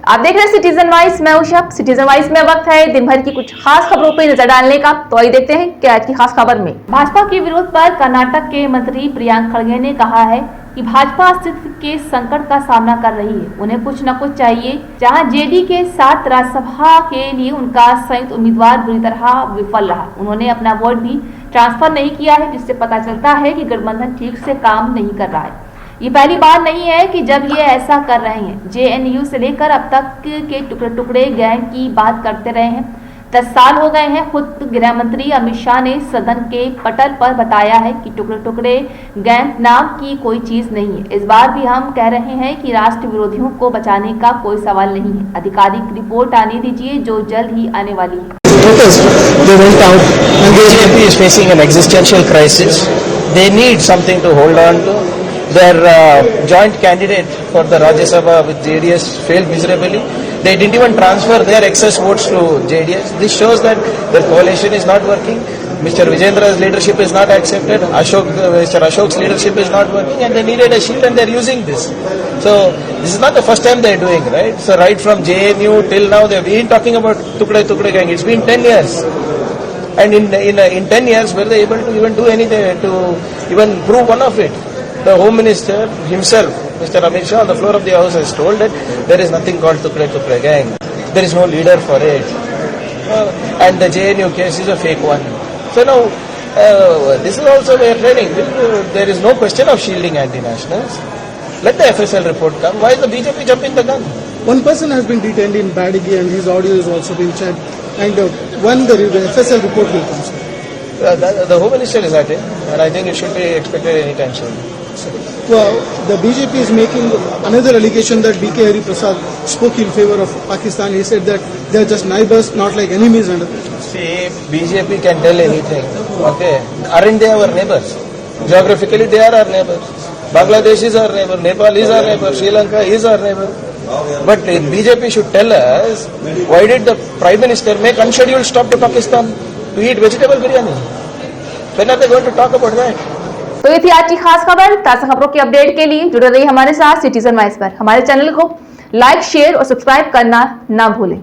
आप देख रहे हैं सिटीजन वाइज, मैं उषा। सिटीजन वाइज में वक्त है दिन भर की कुछ खास खबरों पर नजर डालने का। तो आइए देखते हैं क्या आज की खास खबर में। भाजपा के विरोध पर कर्नाटक के मंत्री प्रियंक खड़गे ने कहा है कि भाजपा अस्तित्व के संकट का सामना कर रही है, उन्हें कुछ न कुछ चाहिए। जहां जेडी के साथ राज्यसभा के लिए उनका संयुक्त उम्मीदवार बुरी तरह विफल रहा, उन्होंने अपना वोट भी ट्रांसफर नहीं किया है, जिससे पता चलता है कि गठबंधन ठीक से काम नहीं कर रहा है। ये पहली बार नहीं है कि जब ये ऐसा कर रहे हैं। जेएनयू से लेकर अब तक के टुकड़े टुकड़े गैंग की बात करते रहे हैं। 10 साल हो गए हैं। खुद गृह मंत्री अमित शाह ने सदन के पटल पर बताया है कि टुकड़े टुकड़े गैंग नाम की कोई चीज नहीं है। इस बार भी हम कह रहे हैं कि राष्ट्र विरोधियों को बचाने का कोई सवाल नहीं है। आधिकारिक रिपोर्ट आने दीजिए, जो जल्द ही आने वाली है। BJP is facing an existential crisis. They need something to hold on to. Their joint candidate for the Rajya Sabha with JDS failed miserably. They didn't even transfer their excess votes to JDS. This shows that their coalition is not working. Mr. Vijendra's leadership is not accepted. Mr. Ashok's leadership is not working, and they needed a shield, and they're using this. So this is not the first time they're doing, right? So right from JNU till now, they've been talking about Tukde gang. It's been 10 years. And in 10 years, were they able to even do anything, to even prove one of it? The Home Minister himself, Mr. Amit Shah, on the floor of the House has told that there is nothing called Tukde gang. There is no leader for it. And the JNU case is a fake one. So now, this is also their training. There is no question of shielding anti-nationals. Let the FSL report come. Why is the BJP jumping the gun? One person has been detained in Badigi and his audio has also been checked. And when the FSL report will come, sir? The Home Minister is at it, and I think it should be expected anytime soon. Well, the BJP is making another allegation that B.K. Hari Prasad spoke in favor of Pakistan. He said that they are just neighbors, not like enemies. See, BJP can tell anything. Okay, aren't they our neighbors? Geographically, they are our neighbors. Bangladesh is our neighbor. Nepal is our neighbor. Sri Lanka is our neighbor. But BJP should tell us, why did the Prime Minister make unscheduled stop to Pakistan to eat vegetable biryani? When are they going to talk about that? तो ये थी आज की खास खबर। ताजा खबरों की अपडेट के लिए जुड़े रहिए हमारे साथ सिटीजन वाइज पर। हमारे चैनल को लाइक, शेयर और सब्सक्राइब करना ना भूलें।